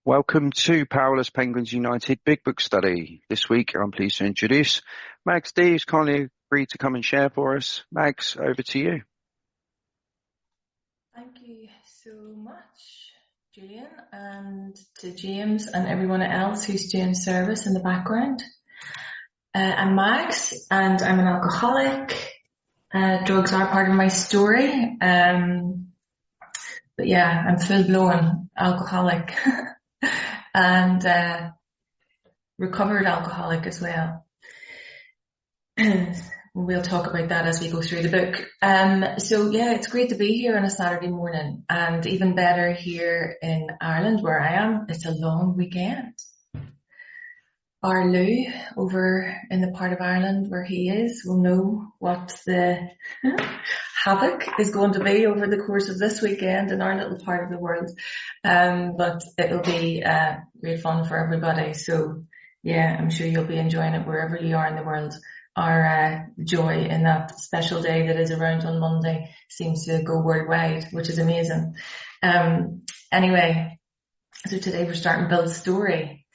Welcome to Powerless Penguins United Big Book Study. This week, I'm pleased to introduce Mags D, who's kindly agreed to come and share for us. Mags, over to you. Thank you so much, Julian, and to James and everyone else who's doing service in the background. I'm Mags, and I'm an alcoholic. Drugs are part of my story. But yeah, I'm full-blown alcoholic and recovered alcoholic as well. We'll talk about that as we go through the book. So yeah, it's great to be here on a Saturday morning, and even better here in Ireland where I am. It's a long weekend. Our Lou over in the part of Ireland where he is will know what the havoc is going to be over the course of this weekend in our little part of the world. But it'll be great fun for everybody. So yeah, I'm sure you'll be enjoying it wherever you are in the world. Our joy in that special day that is around on Monday seems to go worldwide, which is amazing. Anyway, so today we're starting Bill's story.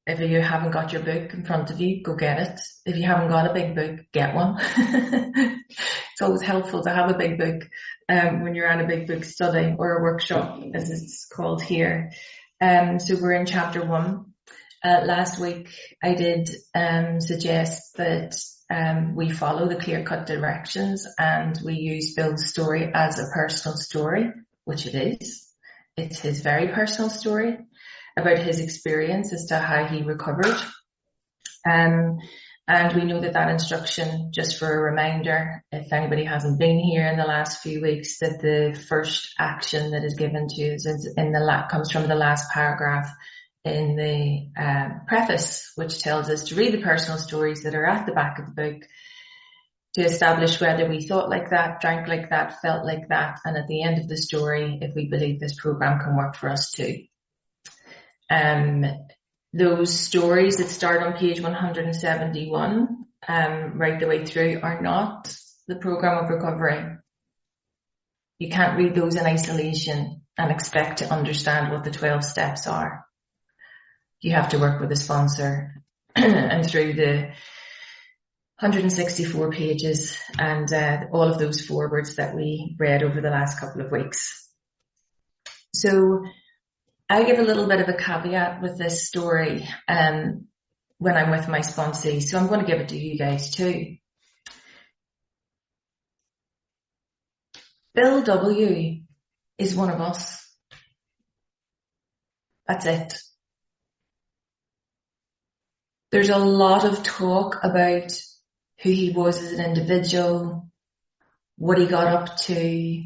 If you haven't got your book in front of you, go get it. If you haven't got a big book, get one. It's always helpful to have a big book when you're at a big book study or a workshop, as it's called here. So we're in chapter 1. Last week I did suggest that we follow the clear-cut directions and we use Bill's story as a personal story, which it is. It's his very personal story about his experience as to how he recovered. And we know that that instruction, just for a reminder, if anybody hasn't been here in the last few weeks, that the first action that is given to us is comes from the last paragraph in the preface, which tells us to read the personal stories that are at the back of the book to establish whether we thought like that, drank like that, felt like that, and at the end of the story, if we believe this program can work for us too. Those stories that start on page 171, right the way through, are not the program of recovery. You can't read those in isolation and expect to understand what the 12 steps are. You have to work with a sponsor and through the 164 pages and all of those forewords that we read over the last couple of weeks. So I give a little bit of a caveat with this story when I'm with my sponsee, so I'm going to give it to you guys too. Bill W. is one of us. That's it. There's a lot of talk about who he was as an individual, what he got up to.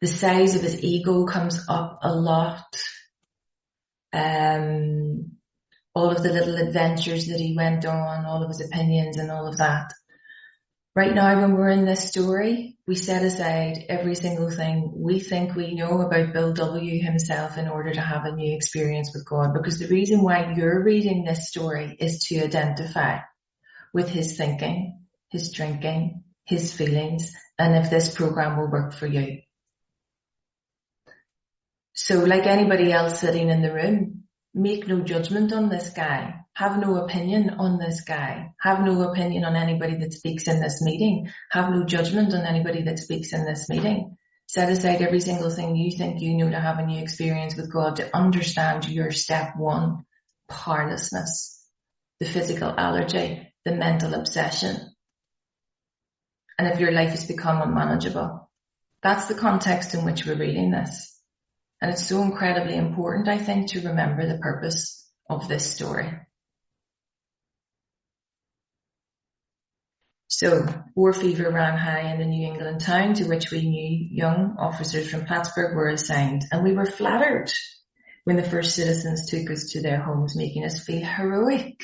The size of his ego comes up a lot. All of the little adventures that he went on, all of his opinions and all of that. Right now, when we're in this story, we set aside every single thing we think we know about Bill W. himself in order to have a new experience with God. Because the reason why you're reading this story is to identify with his thinking, his drinking, his feelings, and if this program will work for you. So like anybody else sitting in the room, make no judgment on this guy. Have no opinion on this guy. Have no opinion on anybody that speaks in this meeting. Have no judgment on anybody that speaks in this meeting. Set aside every single thing you think you know to have a new experience with God, to understand your step 1, powerlessness, the physical allergy, the mental obsession. And if your life has become unmanageable, that's the context in which we're reading this. And it's so incredibly important, I think, to remember the purpose of this story. So, war fever ran high in the New England town to which we knew young officers from Plattsburgh were assigned, and we were flattered when the first citizens took us to their homes, making us feel heroic.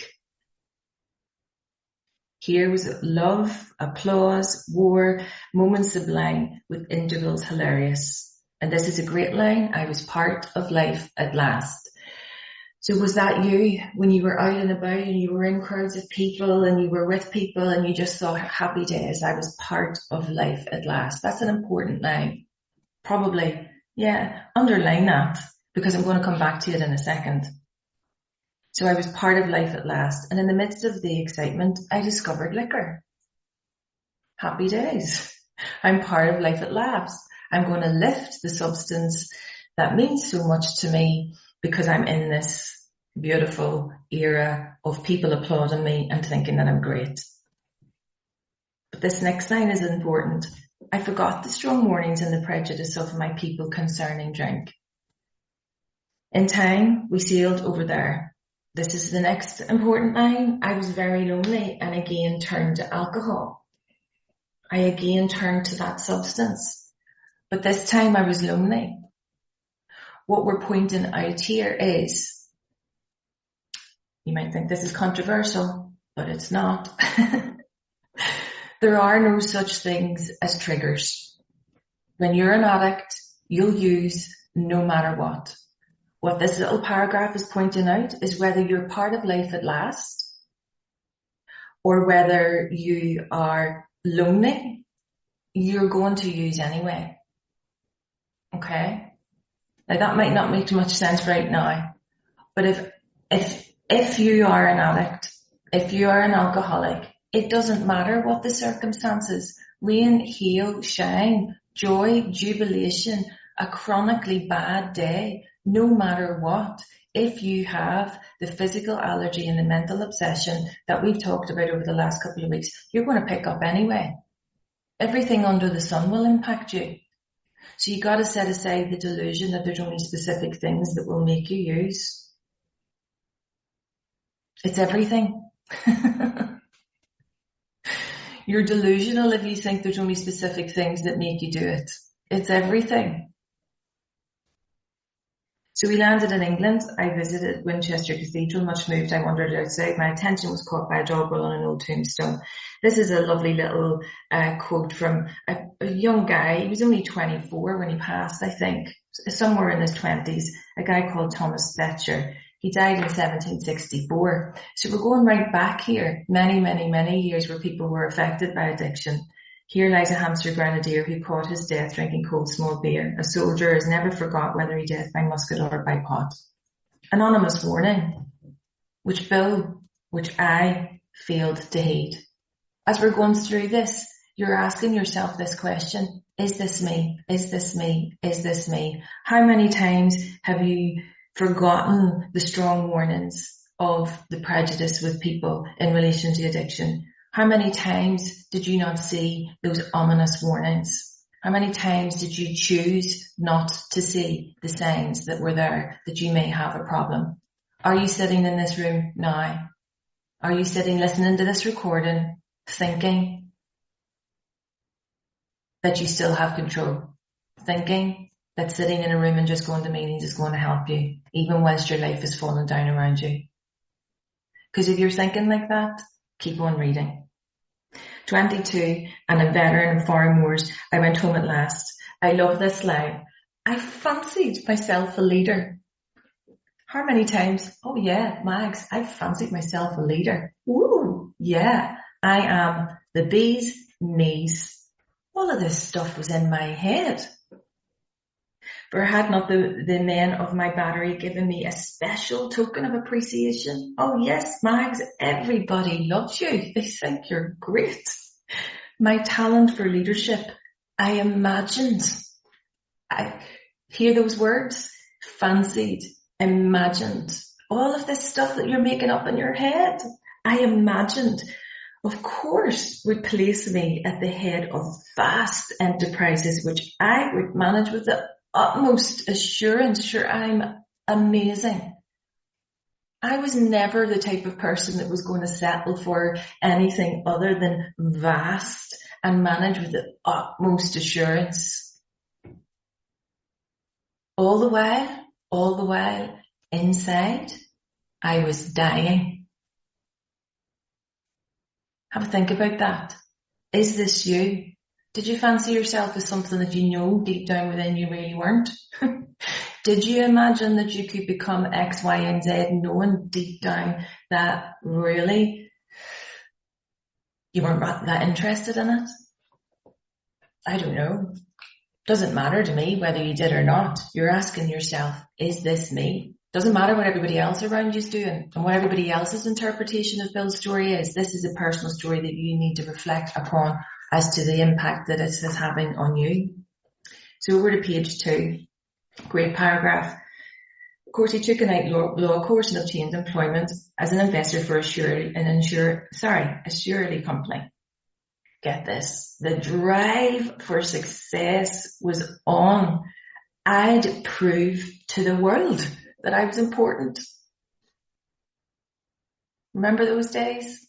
Here was love, applause, war, moments sublime, with intervals hilarious. And this is a great line. I was part of life at last. So was that you when you were out and about and you were in crowds of people and you were with people and you just thought, happy days, I was part of life at last? That's an important line. Probably Yeah, underline that because I'm going to come back to it in a second. So I was part of life at last, and in the midst of the excitement, I discovered liquor. Happy days. I'm part of life at last. I'm going to lift the substance that means so much to me because I'm in this beautiful era of people applauding me and thinking that I'm great. But this next line is important. I forgot the strong warnings and the prejudice of my people concerning drink. In time, we sailed over there. This is the next important line. I was very lonely and again turned to alcohol. I again turned to that substance. But this time I was lonely. What we're pointing out here is, you might think this is controversial, but it's not. There are no such things as triggers. When you're an addict, you'll use no matter what. What this little paragraph is pointing out is whether you're part of life at last or whether you are lonely, you're going to use anyway. Okay? Now that might not make too much sense right now, but if you are an addict, if you are an alcoholic, it doesn't matter what the circumstances, rain, hail, shine, joy, jubilation, a chronically bad day, no matter what, if you have the physical allergy and the mental obsession that we've talked about over the last couple of weeks, you're going to pick up anyway. Everything under the sun will impact you. So you got to set aside the delusion that there's only specific things that will make you use. It's everything. You're delusional if you think there's only specific things that make you do it. It's everything. So we landed in England. I visited Winchester Cathedral, much moved. I wandered outside. My attention was caught by a doggerel on an old tombstone. This is a lovely little quote from a young guy. He was only 24 when he passed, I think, somewhere in his 20s, a guy called Thomas Fletcher. He died in 1764. So we're going right back here, many, many, many years where people were affected by addiction. Here lies a Hampshire grenadier who caught his death drinking cold small beer. A soldier has never forgot whether he death by musket or by pot. Anonymous warning, which I failed to heed. As we're going through this, you're asking yourself this question, is this me? Is this me? Is this me? How many times have you forgotten the strong warnings of the prejudice with people in relation to addiction? How many times did you not see those ominous warnings? How many times did you choose not to see the signs that were there that you may have a problem? Are you sitting in this room now? Are you sitting listening to this recording, thinking that you still have control? Thinking that sitting in a room and just going to meetings is going to help you, even whilst your life is falling down around you? Because if you're thinking like that, keep on reading. 22 and a veteran of foreign wars, I went home at last. I love this line. I fancied myself a leader. How many times? Oh yeah, Mags, I fancied myself a leader. Ooh, yeah, I am the bee's knees. All of this stuff was in my head. For had not the men of my battery given me a special token of appreciation? Oh yes, Mags, everybody loves you. They think you're great. My talent for leadership, I imagined. I hear those words, fancied, imagined. All of this stuff that you're making up in your head, I imagined, of course, would place me at the head of vast enterprises, which I would manage with the utmost assurance. Sure, I'm amazing. I was never the type of person that was going to settle for anything other than vast and manage with the utmost assurance. All the while, inside, I was dying. Have a think about that. Is this you? Did you fancy yourself as something that you know deep down within you really weren't? Did you imagine that you could become X, Y, and Z knowing deep down that really you weren't that interested in it? I don't know. Doesn't matter to me whether you did or not. You're asking yourself, is this me? Doesn't matter what everybody else around you is doing and what everybody else's interpretation of Bill's story is. This is a personal story that you need to reflect upon as to the impact that it is having on you. So over to page 2, great paragraph. Of course, he took an out law course and obtained employment as an investor for a surety company. Get this, the drive for success was on. I'd prove to the world that I was important. Remember those days?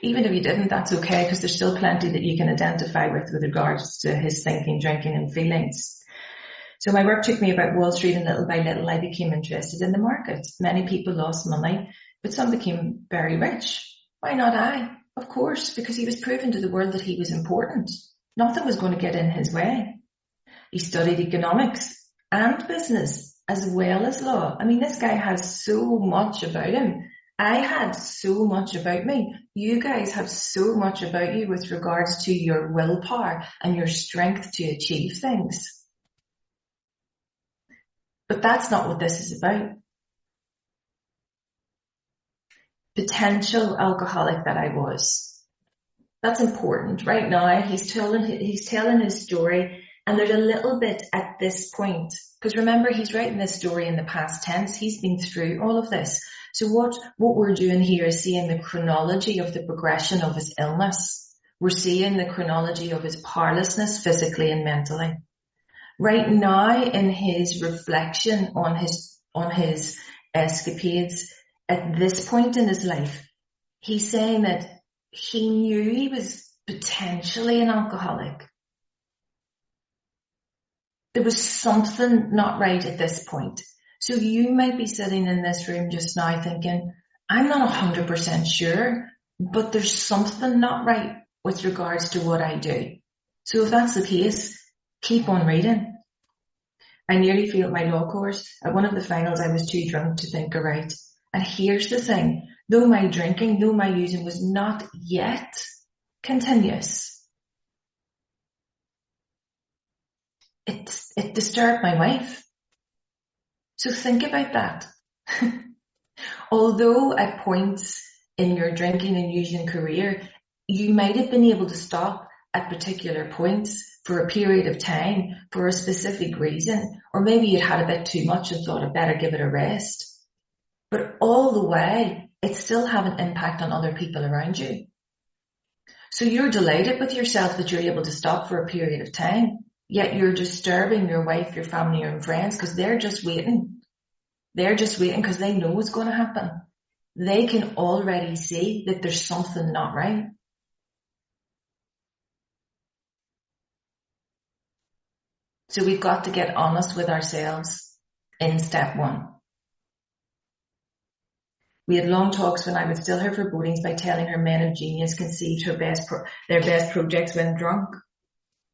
Even if you didn't, that's okay, because there's still plenty that you can identify with regards to his thinking, drinking and feelings. So my work took me about Wall Street, and little by little I became interested in the market. Many people lost money, but some became very rich. Why not I? Of course, because he was proving to the world that he was important. Nothing was going to get in his way. He studied economics and business as well as law. I mean, this guy has so much about him. I had so much about me. You guys have so much about you with regards to your willpower and your strength to achieve things. But that's not what this is about. Potential alcoholic that I was. That's important. Right now, he's telling his story, and there's a little bit at this point, because remember, he's writing this story in the past tense. He's been through all of this. So what we're doing here is seeing the chronology of the progression of his illness. We're seeing the chronology of his powerlessness physically and mentally. Right now, in his reflection on his escapades, at this point in his life, he's saying that he knew he was potentially an alcoholic. There was something not right at this point. So you might be sitting in this room just now thinking, I'm not 100% sure, but there's something not right with regards to what I do. So if that's the case, keep on reading. I nearly failed my law course. At one of the finals, I was too drunk to think or write. And here's the thing, though my drinking, though my using was not yet continuous, it disturbed my wife. So think about that. Although at points in your drinking and using career, you might have been able to stop at particular points for a period of time for a specific reason, or maybe you'd had a bit too much and thought I'd better give it a rest. But all the way, it still have an impact on other people around you. So you're delighted with yourself that you're able to stop for a period of time, yet you're disturbing your wife, your family, your friends, because they're just waiting. They're just waiting because they know what's going to happen. They can already see that there's something not right. So we've got to get honest with ourselves in step 1. We had long talks when I would still her forebodings by telling her men of genius conceived their best projects when drunk.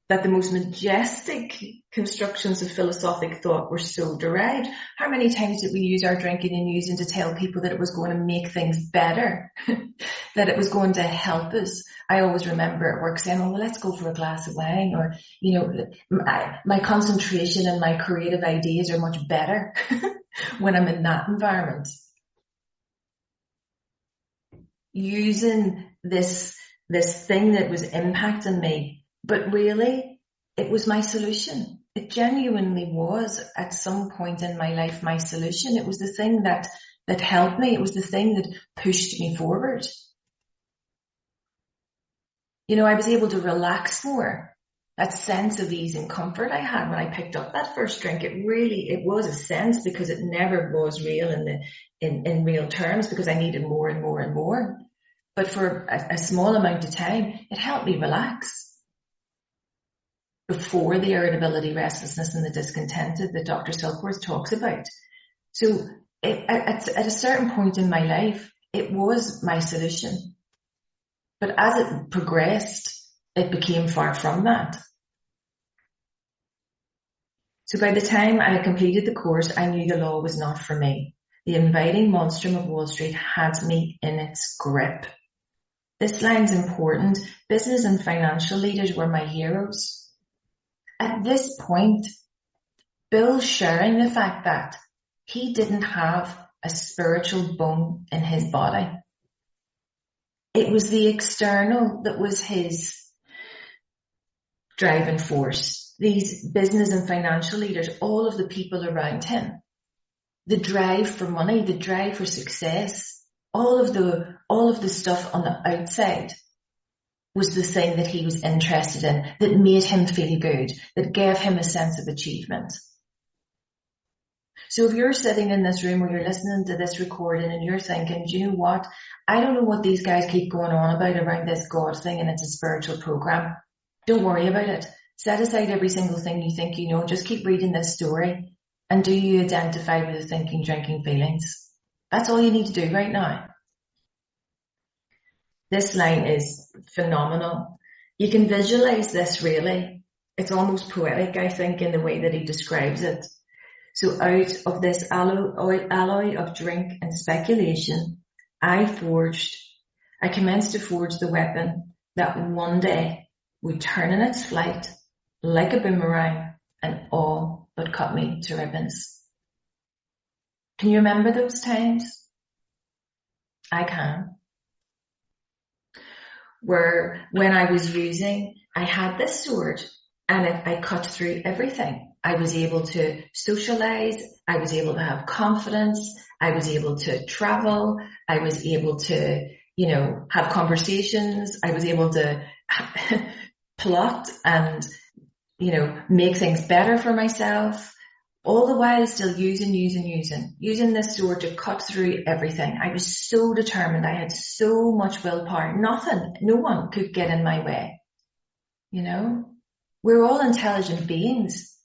That the most majestic constructions of philosophic thought were so derived. How many times did we use our drinking and using to tell people that it was going to make things better, that it was going to help us? I always remember at work saying, oh, well, let's go for a glass of wine, or, you know, my concentration and my creative ideas are much better when I'm in that environment. Using this thing that was impacting me, but really it was my solution. It genuinely was at some point in my life my solution. It was the thing that helped me. It was the thing that pushed me forward. You know, I was able to relax more. That sense of ease and comfort I had when I picked up that first drink, it was a sense, because it never was real in real terms, because I needed more and more and more. But for a small amount of time, it helped me relax. Before the irritability, restlessness, and the discontented that Dr. Silkworth talks about. So at a certain point in my life, it was my solution. But as it progressed, it became far from that. So by the time I had completed the course, I knew the law was not for me. The inviting monstrum of Wall Street had me in its grip. This line's important. Business and financial leaders were my heroes. at this point, Bill's sharing the fact that he didn't have a spiritual bone in his body. It was the external that was his driving force. These business and financial leaders, all of the people around him, the drive for money, the drive for success, all of the stuff on the outside was the thing that he was interested in, that made him feel good, that gave him a sense of achievement. So if you're sitting in this room or you're listening to this recording and you're thinking, do you know what? I don't know what these guys keep going on about around this God thing and it's a spiritual program. Don't worry about it. Set aside every single thing you think you know. Just keep reading this story. And do you identify with the thinking, drinking feelings? That's all you need to do right now. This line is phenomenal. You can visualize this really. It's almost poetic, I think, in the way that he describes it. So out of this alloy of drink and speculation, I commenced to forge the weapon that one day would turn in its flight like a boomerang and all but cut me to ribbons. Can you remember those times? I can. Where when I was using, I had this sword and I cut through everything. I was able to socialize. I was able to have confidence. I was able to travel. I was able to, have conversations. I was able to plot and, make things better for myself. All the while still using this sword to cut through everything. I was so determined. I had so much willpower. No one could get in my way. We're all intelligent beings.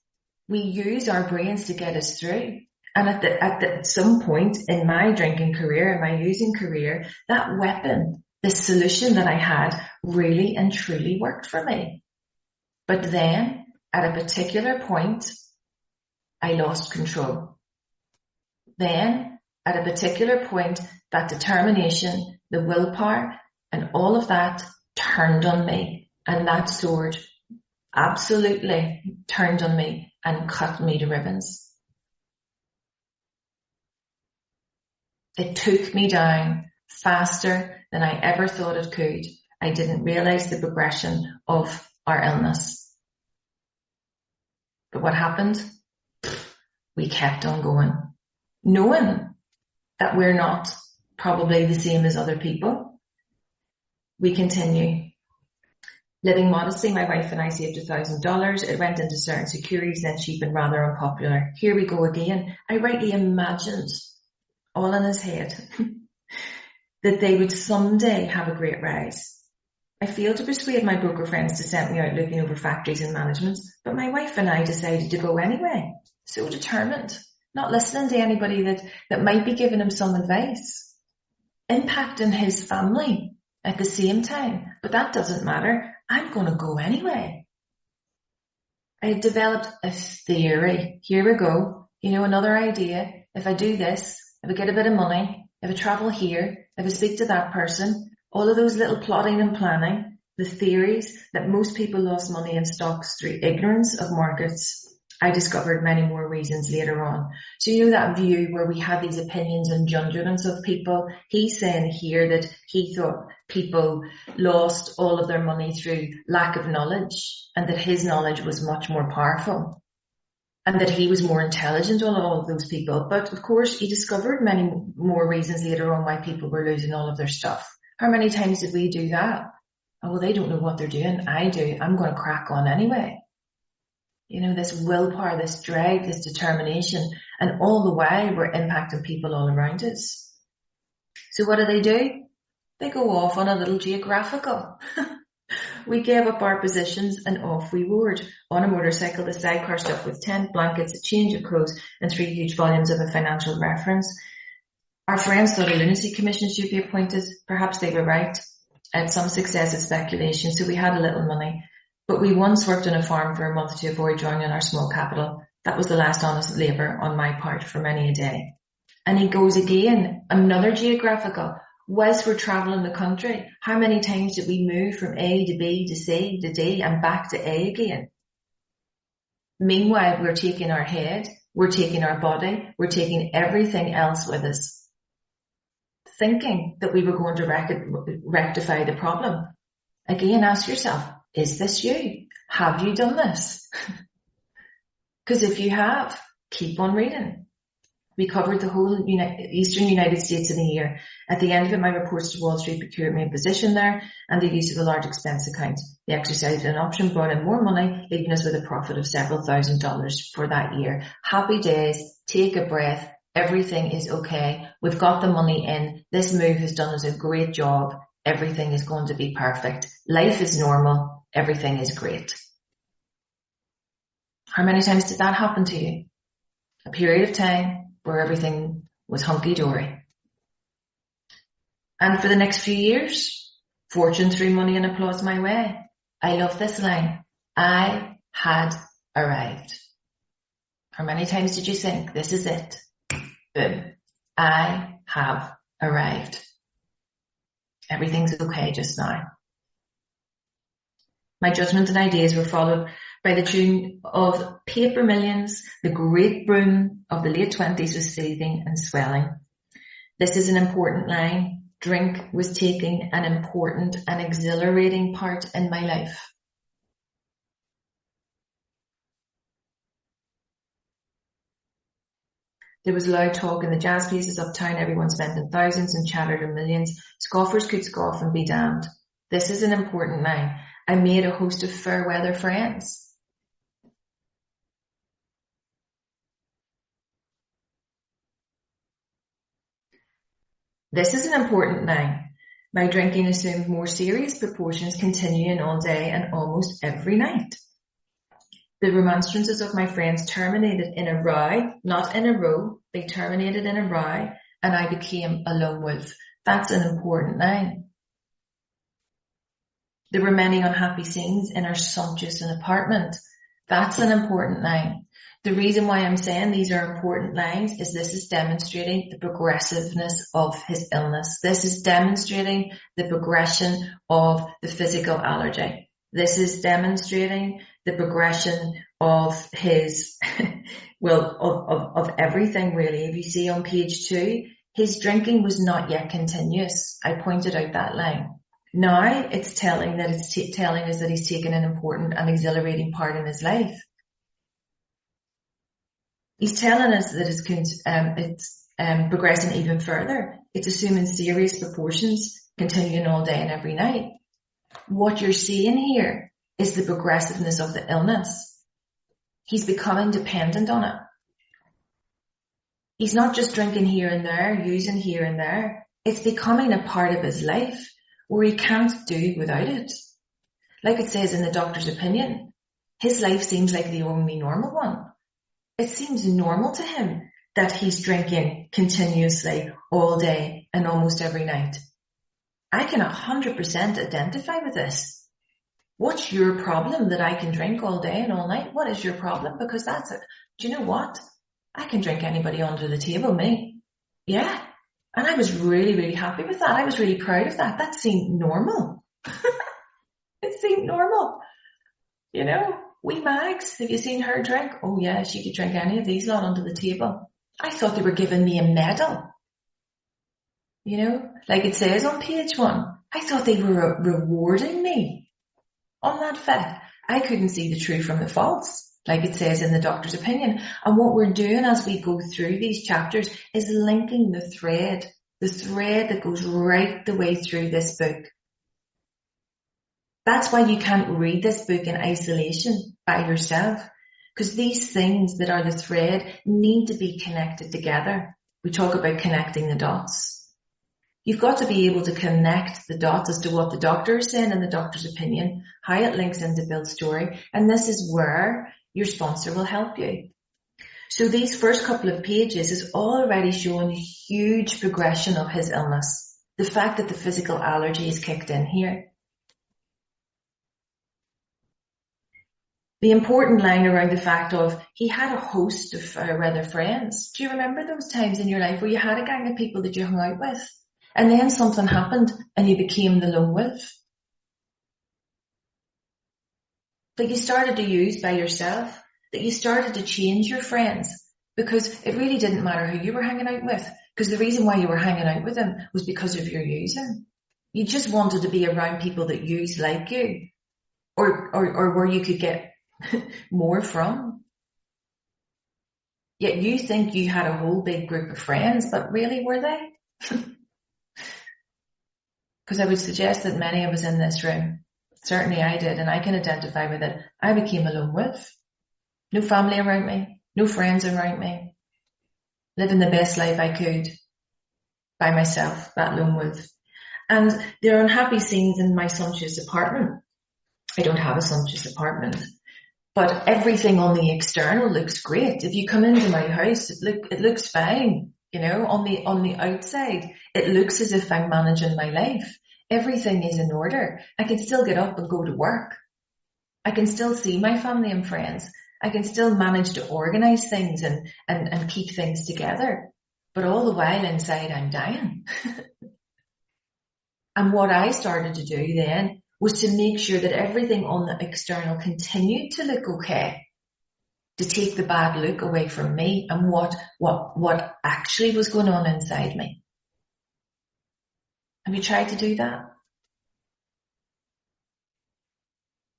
We use our brains to get us through. And at some point in my drinking career, in my using career, that weapon, the solution that I had really and truly worked for me. But then at a particular point, I lost control. Then at a particular point, that determination, the willpower and all of that turned on me. And that sword absolutely turned on me and cut me to ribbons. It took me down faster than I ever thought it could. I didn't realize the progression of our illness. But what happened? We kept on going, knowing that we're not probably the same as other people. We continue. Living modestly, my wife and I saved $1,000. It went into certain securities, then cheap and rather unpopular. Here we go again. I rightly imagined, all in his head, that they would someday have a great rise. I failed to persuade my broker friends to send me out looking over factories and managements, but my wife and I decided to go anyway. So determined, not listening to anybody that might be giving him some advice, impacting his family at the same time. But that doesn't matter. I'm going to go anyway. I had developed a theory. Here we go. Another idea. If I do this, if I get a bit of money, if I travel here, if I speak to that person, all of those little plotting and planning, the theories that most people lost money in stocks through ignorance of markets. I discovered many more reasons later on. So that view where we have these opinions and judgments of people, he's saying here that he thought people lost all of their money through lack of knowledge and that his knowledge was much more powerful and that he was more intelligent than all of those people. But of course, he discovered many more reasons later on why people were losing all of their stuff. How many times did we do that? Oh, well, they don't know what they're doing. I do. I'm going to crack on anyway. This willpower, this drive, this determination, and all the while we're impacting people all around us. So what do? They go off on a little geographical. We gave up our positions and off we roared on a motorcycle, the sidecar stuffed with tent, blankets, a change of clothes, and 3 huge volumes of a financial reference. Our friends thought a lunacy commission should be appointed. Perhaps they were right. I had some success at speculation, so we had a little money. But we once worked on a farm for a month to avoid drawing on our small capital. That was the last honest labour on my part for many a day. And he goes again, another geographical. Whilst we're travelling the country, how many times did we move from A to B to C to D and back to A again? Meanwhile, we're taking our head, we're taking our body, we're taking everything else with us, thinking that we were going to rectify the problem. Again, ask yourself, is this you? Have you done this? Because if you have, keep on reading. We covered the whole Eastern United States in a year. At the end of it, my reports to Wall Street procured me a position there and the use of a large expense account. They exercised an option, brought in more money, leaving us with a profit of several $1,000s for that year. Happy days, take a breath, everything is okay. We've got the money in. This move has done us a great job. Everything is going to be perfect. Life is normal. Everything is great. How many times did that happen to you? A period of time where everything was hunky-dory. And for the next few years, fortune threw money and applause my way. I love this line. I had arrived. How many times did you think, this is it? Boom. I have arrived. Everything's okay just now. My judgment and ideas were followed by the tune of paper millions. The great boom of the late 20s was seething and swelling. This is an important line. Drink was taking an important and exhilarating part in my life. There was loud talk in the jazz places uptown. Everyone spending thousands and chattered in millions. Scoffers could scoff and be damned. This is an important line. I made a host of fair weather friends. This is an important line. My drinking assumed more serious proportions, continuing all day and almost every night. The remonstrances of my friends terminated in a row, not in a row. They terminated in a row, and I became a lone wolf. That's an important line. There were many unhappy scenes in our sumptuous apartment. That's an important line. The reason why I'm saying these are important lines is this is demonstrating the progressiveness of his illness. This is demonstrating the progression of the physical allergy. This is demonstrating the progression of his, of everything really. If you see on page 2, his drinking was not yet continuous. I pointed out that line. Now it's telling us that he's taken an important and exhilarating part in his life. He's telling us that it's progressing even further. It's assuming serious proportions, continuing all day and every night. What you're seeing here is the progressiveness of the illness. He's becoming dependent on it. He's not just drinking here and there, using here and there. It's becoming a part of his life where he can't do without it. Like it says in the doctor's opinion, his life seems like the only normal one. It seems normal to him that he's drinking continuously all day and almost every night. I can 100% identify with this. What's your problem that I can drink all day and all night? What is your problem? Because that's it. Do you know what? I can drink anybody under the table, me. Yeah. And I was really, really happy with that. I was really proud of that. That seemed normal. It seemed normal. You know, wee Mags, have you seen her drink? Oh yeah, she could drink any of these lot under the table. I thought they were giving me a medal. You know, like it says on page 1. I thought they were rewarding me on that fact. I couldn't see the true from the false, like it says in the doctor's opinion. And what we're doing as we go through these chapters is linking the thread that goes right the way through this book. That's why you can't read this book in isolation by yourself, because these things that are the thread need to be connected together. We talk about connecting the dots. You've got to be able to connect the dots as to what the doctor is saying in the doctor's opinion, how it links into Bill's story, and this is where your sponsor will help you. So these first couple of pages is already showing a huge progression of his illness. The fact that the physical allergy is kicked in here. The important line around the fact of he had a host of rather friends. Do you remember those times in your life where you had a gang of people that you hung out with? And then something happened and you became the lone wolf. But you started to use by yourself. that you started to change your friends because it really didn't matter who you were hanging out with, because the reason why you were hanging out with them was because of your using. You just wanted to be around people that used like you, or where you could get more from. Yet you think you had a whole big group of friends, but really were they? Because I would suggest that many of us in this room, certainly I did, and I can identify with it, I became a lone wolf. No family around me, no friends around me, living the best life I could by myself, that lone wolf. And there are unhappy scenes in my sumptuous apartment. I don't have a sumptuous apartment, but everything on the external looks great. If you come into my house, it looks fine. You know, on the outside, it looks as if I'm managing my life. Everything is in order. I can still get up and go to work. I can still see my family and friends. I can still manage to organize things and keep things together. But all the while inside, I'm dying. And what I started to do then was to make sure that everything on the external continued to look okay, to take the bad look away from me and what actually was going on inside me. Have you tried to do that?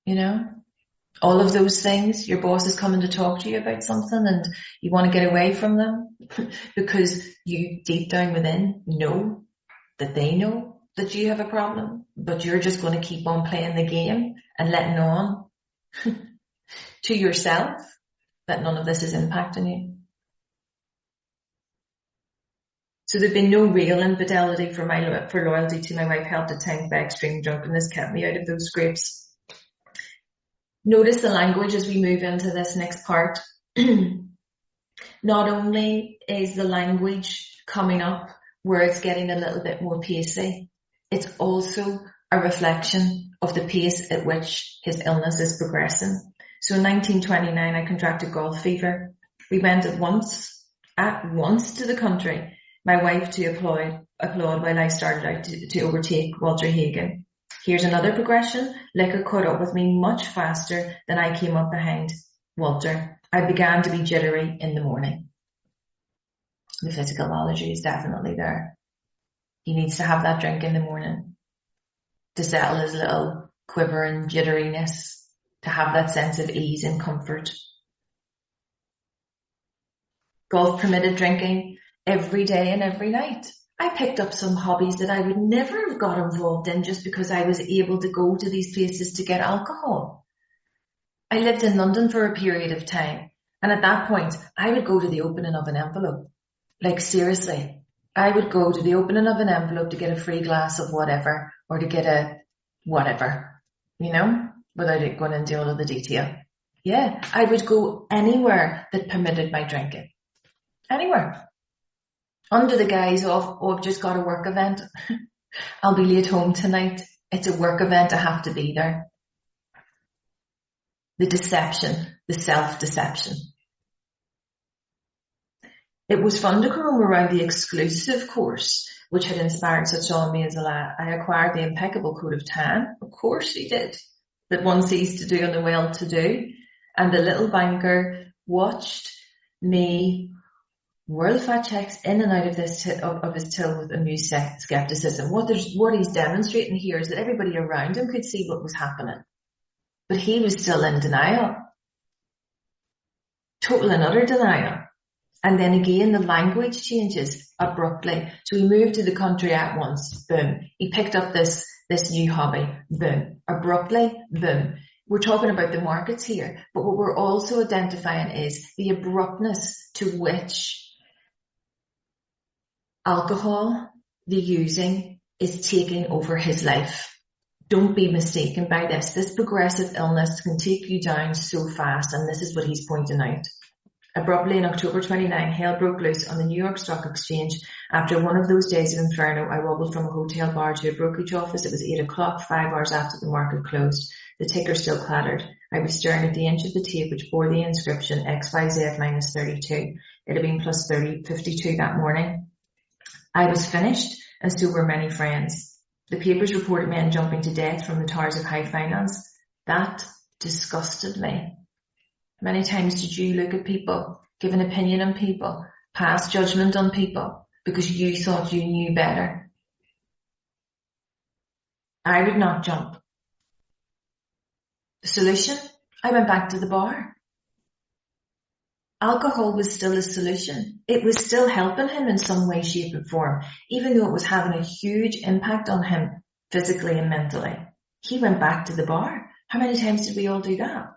You know, all of those things, your boss is coming to talk to you about something and you want to get away from them because you deep down within know that they know that you have a problem, but you're just going to keep on playing the game and letting on to yourself that none of this is impacting you. So there'd been no real infidelity for loyalty to my wife helped at times by extreme drunkenness kept me out of those scrapes. Notice the language as we move into this next part. Not only is the language coming up where it's getting a little bit more pacey, it's also a reflection of the pace at which his illness is progressing. So in 1929, I contracted golf fever. We went at once to the country, my wife to applaud while I started out to overtake Walter Hagen. Here's another progression. Liquor caught up with me much faster than I came up behind Walter. I began to be jittery in the morning. The physiology is definitely there. He needs to have that drink in the morning to settle his little quiver and jitteriness, to have that sense of ease and comfort. Golf permitted drinking every day and every night. I picked up some hobbies that I would never have got involved in just because I was able to go to these places to get alcohol. I lived in London for a period of time, and at that point, I would go to the opening of an envelope. Like seriously. I would go to the opening of an envelope to get a free glass of whatever, or to get a whatever, you know, without it going into all of the detail. Yeah, I would go anywhere that permitted my drinking. Anywhere. Under the guise of, I've just got a work event. I'll be late home tonight. It's a work event. I have to be there. The deception, the self-deception. It was fun to come around the exclusive course, which had inspired such on me as a lad. I acquired the impeccable coat of tan. Of course he did. That one sees to do on the well-to-do. And the little banker watched me whirl fat checks in and out of his till with amused skepticism. What he's demonstrating here is that everybody around him could see what was happening. But he was still in denial. Total and utter denial. And then again, the language changes abruptly. So he moved to the country at once. Boom. He picked up this new hobby. Boom. Abruptly. Boom. We're talking about the markets here, but what we're also identifying is the abruptness to which alcohol, the using, is taking over his life. Don't be mistaken by this. This progressive illness can take you down so fast, and this is what he's pointing out. Abruptly, in October 29, hell broke loose on the New York Stock Exchange. After one of those days of inferno, I wobbled from a hotel bar to a brokerage office. It was 8 o'clock, 5 hours after the market closed. The ticker still clattered. I was staring at the inch of the tape which bore the inscription XYZ minus 32. It had been plus 52 that morning. I was finished, and so were many friends. The papers reported men jumping to death from the towers of high finance. That disgusted me. Many times did you look at people, give an opinion on people, pass judgment on people because you thought you knew better? I would not jump. The solution? I went back to the bar. Alcohol was still a solution. It was still helping him in some way, shape and form, even though it was having a huge impact on him physically and mentally. He went back to the bar. How many times did we all do that?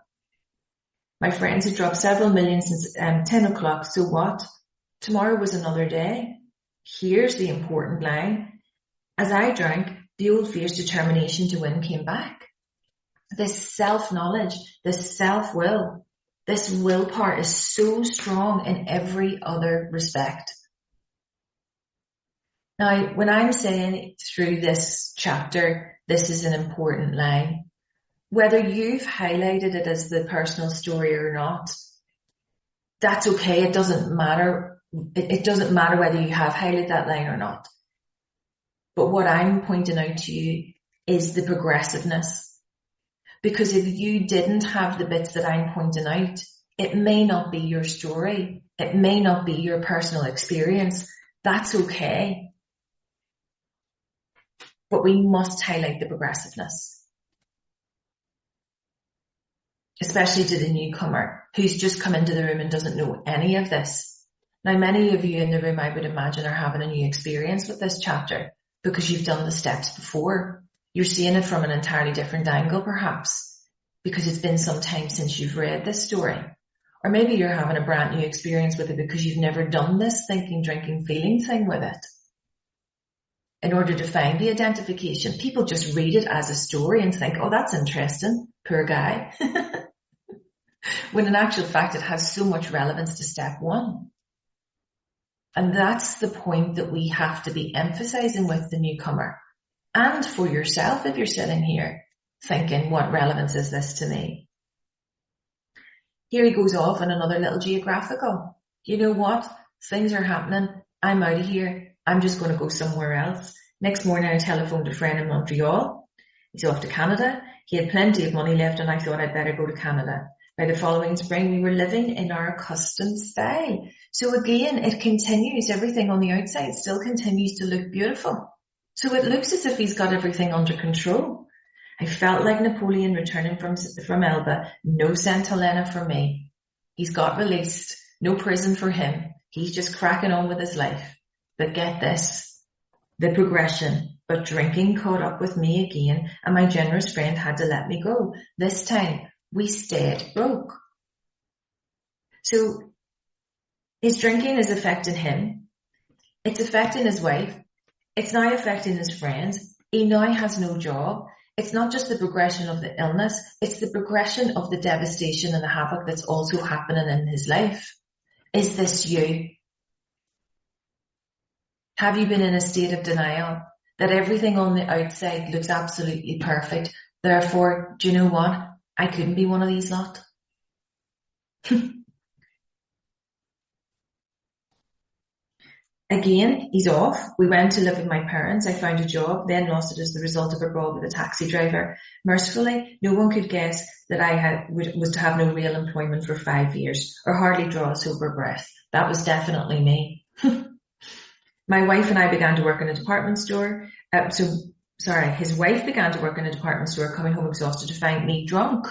My friends had dropped several million since 10 o'clock. So what? Tomorrow was another day. Here's the important line. As I drank, the old fierce determination to win came back. This self-knowledge, this self-will, this will part is so strong in every other respect. Now, when I'm saying through this chapter, this is an important line, whether you've highlighted it as the personal story or not, that's okay. It doesn't matter. It doesn't matter whether you have highlighted that line or not. But what I'm pointing out to you is the progressiveness. Because if you didn't have the bits that I'm pointing out, it may not be your story. It may not be your personal experience. That's okay. But we must highlight the progressiveness. Especially to the newcomer who's just come into the room and doesn't know any of this. Now, many of you in the room, I would imagine, are having a new experience with this chapter because you've done the steps before. You're seeing it from an entirely different angle, perhaps, because it's been some time since you've read this story. Or maybe you're having a brand new experience with it because you've never done this thinking, drinking, feeling thing with it. In order to find the identification, people just read it as a story and think, oh, that's interesting. Poor guy. When in actual fact, it has so much relevance to step one. And that's the point that we have to be emphasizing with the newcomer. And for yourself, if you're sitting here thinking, what relevance is this to me? Here he goes off on another little geographical. You know what? Things are happening. I'm out of here. I'm just going to go somewhere else. Next morning, I telephoned a friend in Montreal. He's off to Canada. He had plenty of money left and I thought I'd better go to Canada. By the following spring, we were living in our accustomed style. So again, it continues. Everything on the outside still continues to look beautiful. So it looks as if he's got everything under control. I felt like Napoleon returning from Elba. No St. Helena for me. He's got released. No prison for him. He's just cracking on with his life. But get this, the progression. But drinking caught up with me again and my generous friend had to let me go. This time, we stayed broke. So his drinking is affecting him. It's affecting his wife. It's now affecting his friends. He now has no job. It's not just the progression of the illness. It's the progression of the devastation and the havoc that's also happening in his life. Is this you? Have you been in a state of denial that everything on the outside looks absolutely perfect? Therefore, do you know what? I couldn't be one of these lot. Again, he's off. We went to live with my parents. I found a job, then lost it as the result of a brawl with a taxi driver. Mercifully, no one could guess that I was to have no real employment for 5 years or hardly draw a sober breath. That was definitely me. My wife and I began to work in a department store. His wife began to work in a department store, coming home exhausted to find me drunk.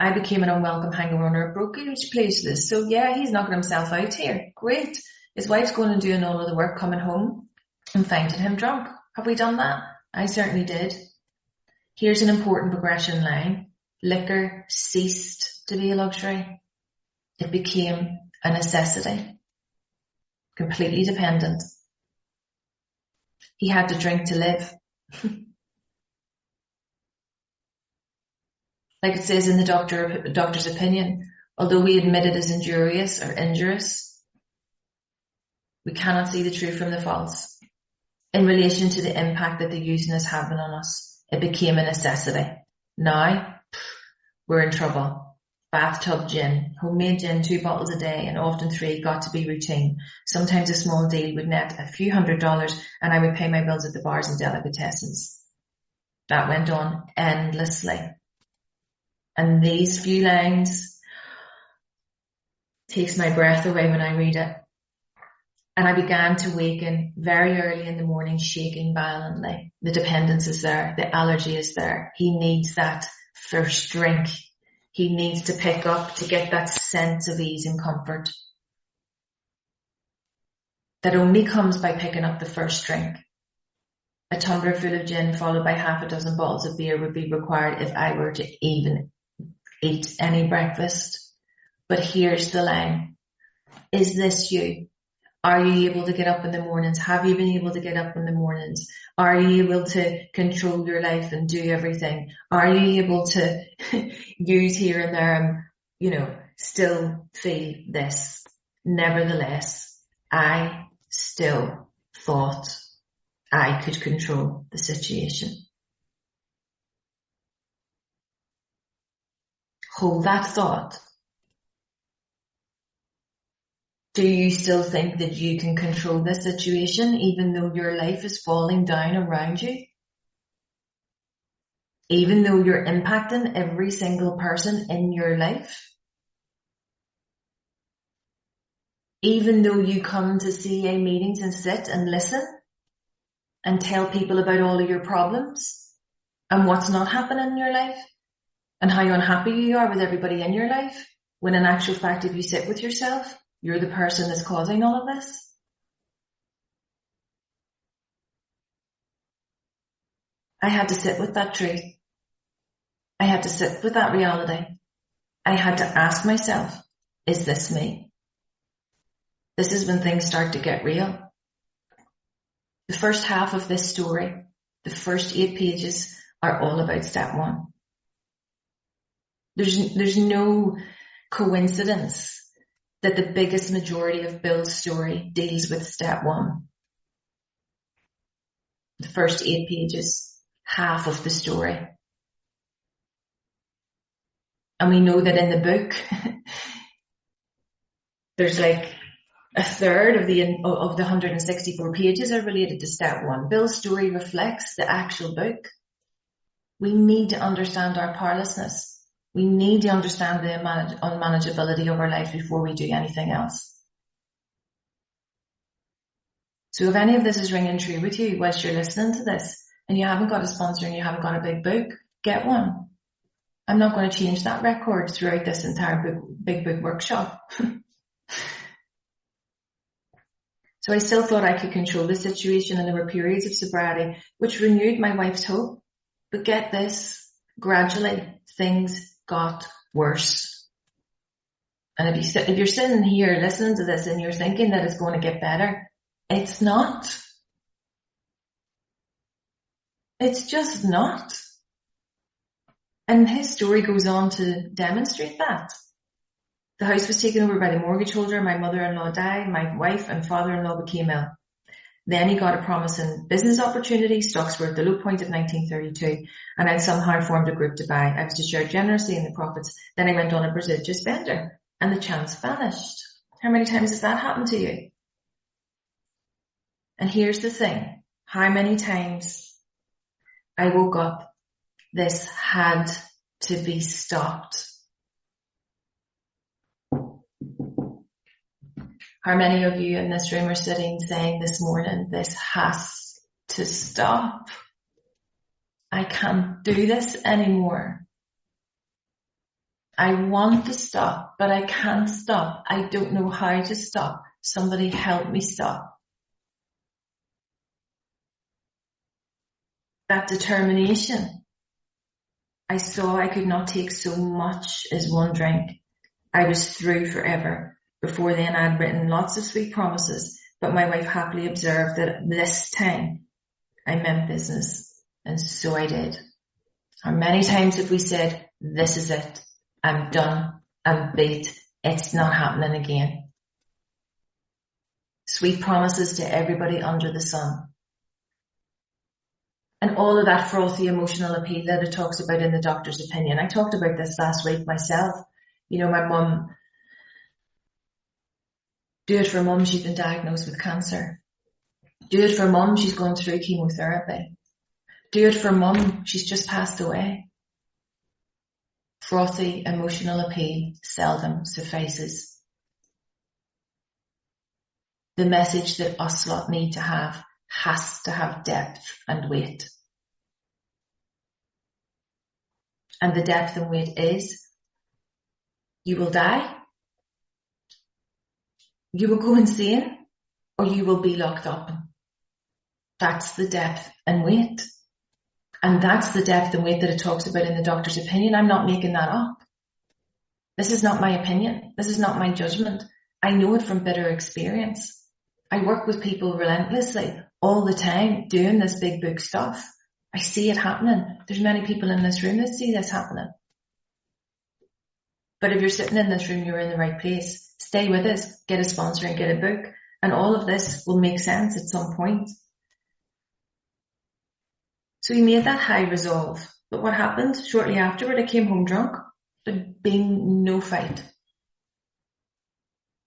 I became an unwelcome hanger-on a brokerage place. So yeah, he's knocking himself out here. Great. His wife's going and doing all of the work, coming home and finding him drunk. Have we done that? I certainly did. Here's an important progression line. Liquor ceased to be a luxury. It became a necessity. Completely dependent. He had to drink to live. Like it says in the doctor's opinion, although we admit it as injurious or injurious, we cannot see the true from the false. In relation to the impact that the using is having on us, it became a necessity. Now, we're in trouble. Bathtub gin, homemade gin, 2 bottles a day, and often 3 got to be routine. Sometimes a small deal would net a few $100s and I would pay my bills at the bars and delicatessens. That went on endlessly. And these few lines, takes my breath away when I read it. And I began to waken very early in the morning, shaking violently. The dependence is there. The allergy is there. He needs that first drink. He needs to pick up to get that sense of ease and comfort. That only comes by picking up the first drink. A tumbler full of gin followed by half a dozen bottles of beer would be required if I were to even eat any breakfast. But here's the line. Is this you? Are you able to get up in the mornings? Have you been able to get up in the mornings? Are you able to control your life and do everything? Are you able to use here and there and, still feel this? Nevertheless, I still thought I could control the situation. Hold that thought. Do you still think that you can control this situation even though your life is falling down around you? Even though you're impacting every single person in your life? Even though you come to CA meetings and sit and listen and tell people about all of your problems and what's not happening in your life and how unhappy you are with everybody in your life, when in actual fact, if you sit with yourself, you're the person that's causing all of this. I had to sit with that truth. I had to sit with that reality. I had to ask myself, is this me? This is when things start to get real. The first half of this story, the first 8 pages, are all about step 1. There's no coincidence that the biggest majority of Bill's story deals with step 1. The first 8 pages, half of the story. And we know that in the book, there's like a third of the 164 pages are related to step 1. Bill's story reflects the actual book. We need to understand our powerlessness. We need to understand the unmanageability of our life before we do anything else. So if any of this is ringing true with you whilst you're listening to this and you haven't got a sponsor and you haven't got a big book, get one. I'm not going to change that record throughout this entire big book workshop. So I still thought I could control the situation, and there were periods of sobriety which renewed my wife's hope. But get this, gradually things got worse. And if you're sitting here listening to this and you're thinking that it's going to get better, it's not. It's just not. And his story goes on to demonstrate that. The house was taken over by the mortgage holder, my mother-in-law died, my wife and father-in-law became ill. Then he got a promising business opportunity, stocks were at the low point of 1932, and I'd somehow formed a group to buy. I was to share generously in the profits. Then I went on a prodigious bender, and the chance vanished. How many times has that happened to you? And here's the thing, how many times I woke up, this had to be stopped. How many of you in this room are sitting saying this morning, this has to stop. I can't do this anymore. I want to stop, but I can't stop. I don't know how to stop. Somebody help me stop. That determination. I saw I could not take so much as one drink. I was through forever. Before then I'd written lots of sweet promises, but my wife happily observed that this time I meant business, and so I did. How many times have we said, this is it, I'm done, I'm beat, it's not happening again. Sweet promises to everybody under the sun. And all of that frothy emotional appeal that it talks about in the doctor's opinion. I talked about this last week myself. My mum, do it for mum, she's been diagnosed with cancer. Do it for mum, she's going through chemotherapy. Do it for mum, she's just passed away. Frothy emotional appeal seldom suffices. the message that us lot need to have has to have depth and weight. And the depth and weight is, you will die, you will go insane, or you will be locked up. That's the depth and weight. And that's the depth and weight that it talks about in the doctor's opinion. I'm not making that up. This is not my opinion. This is not my judgment. I know it from bitter experience. I work with people relentlessly all the time doing this big book stuff. I see it happening. There's many people in this room that see this happening. But if you're sitting in this room, you're in the right place. Stay with us, get a sponsor and get a book. And all of this will make sense at some point. So he made that high resolve. But what happened? Shortly afterward, I came home drunk. There'd been no fight.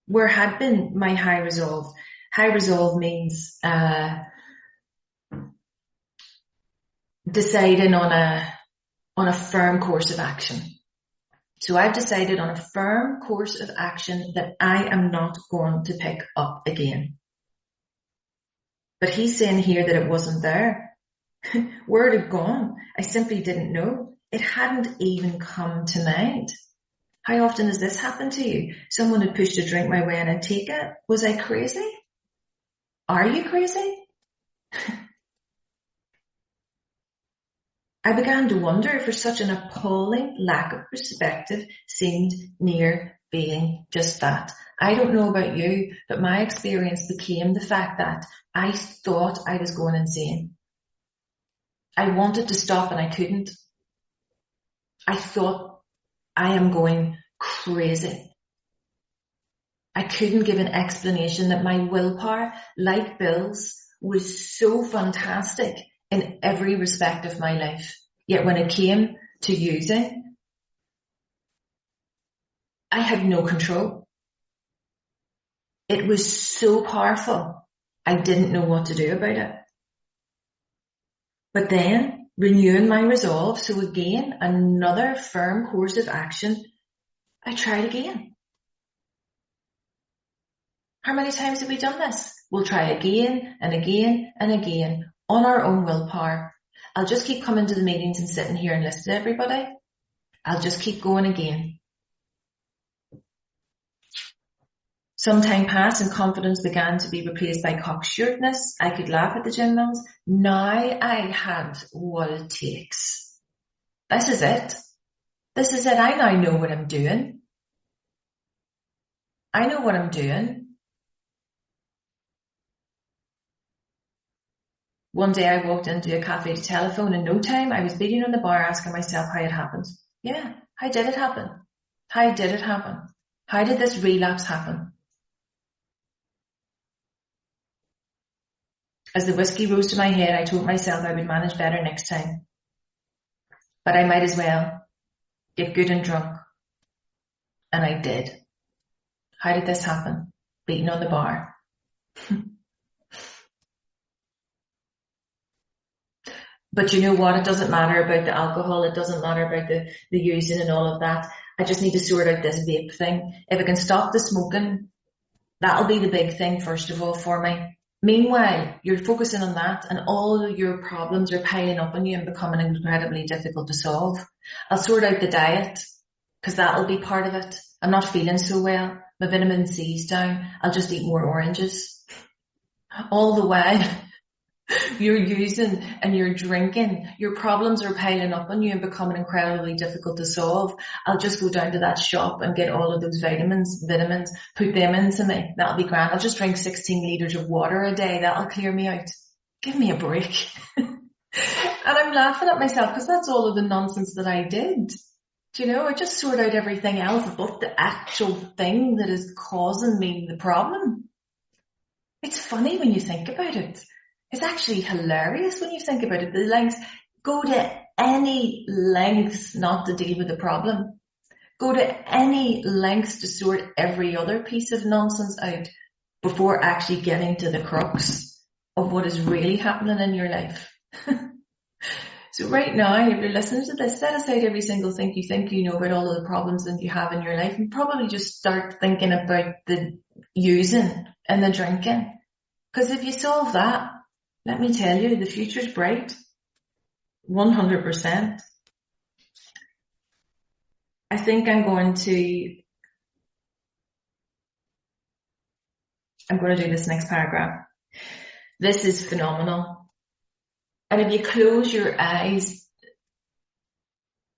Where had been my high resolve? High resolve means deciding on a firm course of action. So I've decided on a firm course of action that I am not going to pick up again. But he's saying here that it wasn't there. Where it had gone, I simply didn't know. It hadn't even come to mind. How often has this happened to you? Someone had pushed a drink my way and I'd take it. Was I crazy? Are you crazy? I began to wonder if such an appalling lack of perspective seemed near being just that. I don't know about you, but my experience became the fact that I thought I was going insane. I wanted to stop and I couldn't. I thought I am going crazy. I couldn't give an explanation that my willpower, like Bill's, was so fantastic in every respect of my life. Yet when it came to using, I had no control. It was so powerful, I didn't know what to do about it. But then, renewing my resolve, so again, another firm course of action, I tried again. How many times have we done this? We'll try again and again and again on our own willpower. I'll just keep coming to the meetings and sitting here and listening to everybody. I'll just keep going again. Some time passed and confidence began to be replaced by cocksuredness. I could laugh at the gym mums. Now I had what it takes. This is it. This is it. I now know what I'm doing. I know what I'm doing. One day I walked into a cafe to telephone. In no time, I was beating on the bar asking myself how it happened. Yeah, how did it happen? How did it happen? How did this relapse happen? As the whiskey rose to my head, I told myself I would manage better next time. But I might as well get good and drunk. And I did. How did this happen? Beating on the bar. But you know what? It doesn't matter about the alcohol. It doesn't matter about the using and all of that. I just need to sort out this vape thing. If I can stop the smoking, that'll be the big thing first of all for me. Meanwhile, you're focusing on that and all of your problems are piling up on you and becoming incredibly difficult to solve. I'll sort out the diet because that'll be part of it. I'm not feeling so well. My vitamin C's down. I'll just eat more oranges. All the while you're using and you're drinking, your problems are piling up on you and becoming incredibly difficult to solve. I'll just go down to that shop and get all of those vitamins, put them into me. That'll be grand. I'll just drink 16 litres of water a day. That'll clear me out. Give me a break. And I'm laughing at myself because that's all of the nonsense that I did. Do you know, I just sort out everything else but the actual thing that is causing me the problem. It's funny when you think about it. It's actually hilarious when you think about it. The lengths, go to any lengths not to deal with the problem. Go to any lengths to sort every other piece of nonsense out before actually getting to the crux of what is really happening in your life. So right now, if you're listening to this, set aside every single thing you think you know about all of the problems that you have in your life and probably just start thinking about the using and the drinking. Because if you solve that, let me tell you, the future's bright. 100%. I think I'm going to do this next paragraph. This is phenomenal. And if you close your eyes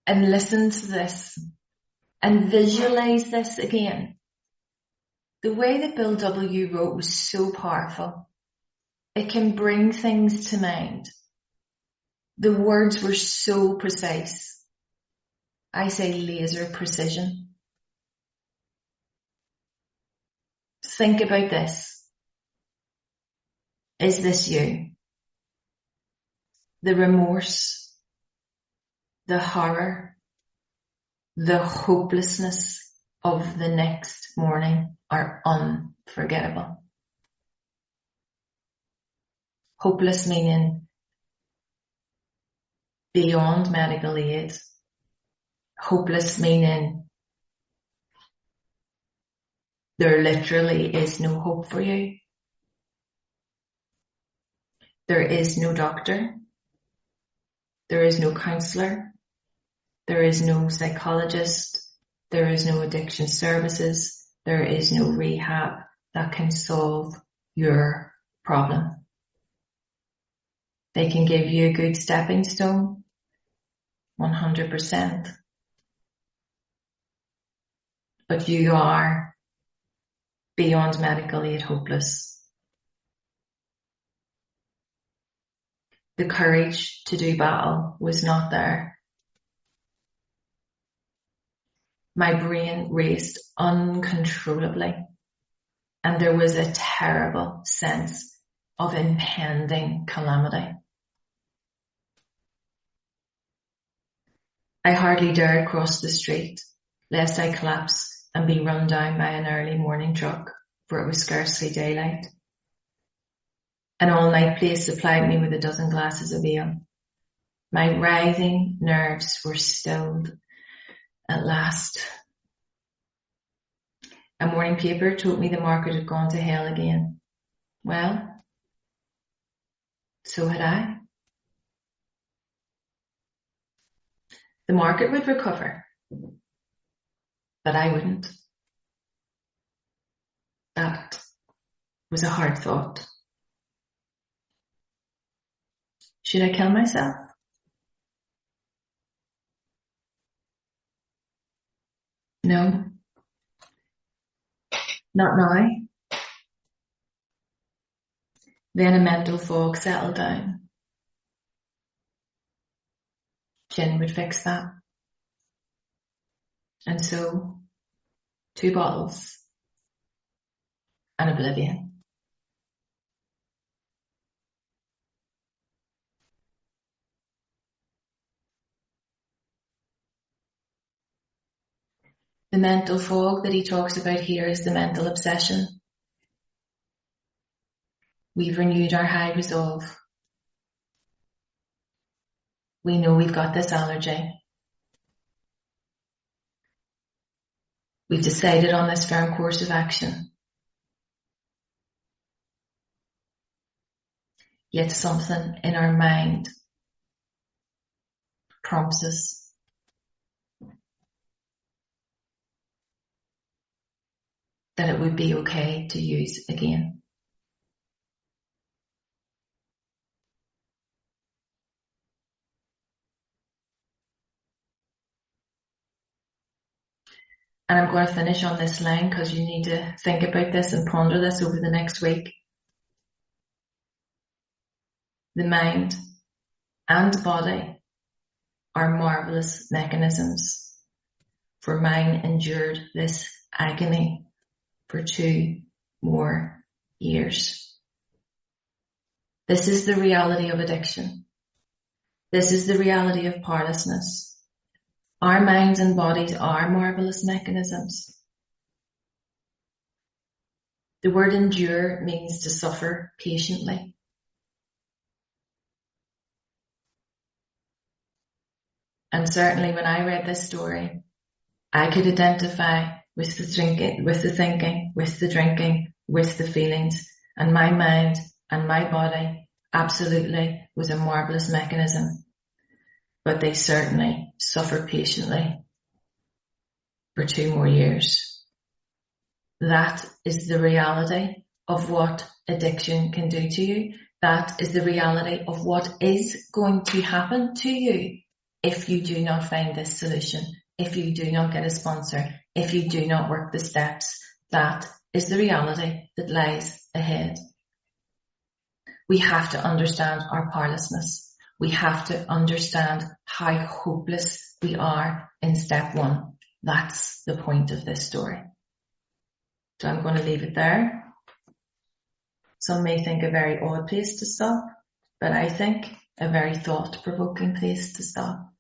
and listen to this and visualize this again, the way that Bill W. wrote was so powerful. It can bring things to mind. The words were so precise. I say laser precision. Think about this. Is this you? The remorse, the horror, the hopelessness of the next morning are unforgettable. Hopeless meaning beyond medical aid. Hopeless meaning there literally is no hope for you. There is no doctor. There is no counsellor. There is no psychologist. There is no addiction services. There is no rehab that can solve your problem. They can give you a good stepping stone, 100%. But you are beyond medical aid hopeless. The courage to do battle was not there. My brain raced uncontrollably, and there was a terrible sense of impending calamity. I hardly dared cross the street, lest I collapse and be run down by an early morning truck, for it was scarcely daylight. An all-night place supplied me with a dozen glasses of ale. My writhing nerves were stilled at last. A morning paper told me the market had gone to hell again. Well, so had I. The market would recover, but I wouldn't. That was a hard thought. Should I kill myself? No, not now. Then a mental fog settled down. Gin would fix that. And so, 2 bottles and oblivion. The mental fog that he talks about here is the mental obsession. We've renewed our high resolve. We know we've got this allergy. We've decided on this firm course of action. Yet something in our mind prompts us. That it would be okay to use again. And I'm going to finish on this line because you need to think about this and ponder this over the next week. The mind and body are marvellous mechanisms, for mine endured this agony for 2 more years. This is the reality of addiction. This is the reality of powerlessness. Our minds and bodies are marvellous mechanisms. The word endure means to suffer patiently. And certainly when I read this story, I could identify with the thinking, with the drinking, with the feelings, and my mind and my body absolutely was a marvellous mechanism. But they certainly suffered patiently for 2 more years. That is the reality of what addiction can do to you. That is the reality of what is going to happen to you if you do not find this solution, if you do not get a sponsor, if you do not work the steps. That is the reality that lies ahead. We have to understand our powerlessness. We have to understand how hopeless we are in step 1. That's the point of this story. So I'm going to leave it there. Some may think a very odd place to stop, but I think a very thought-provoking place to stop.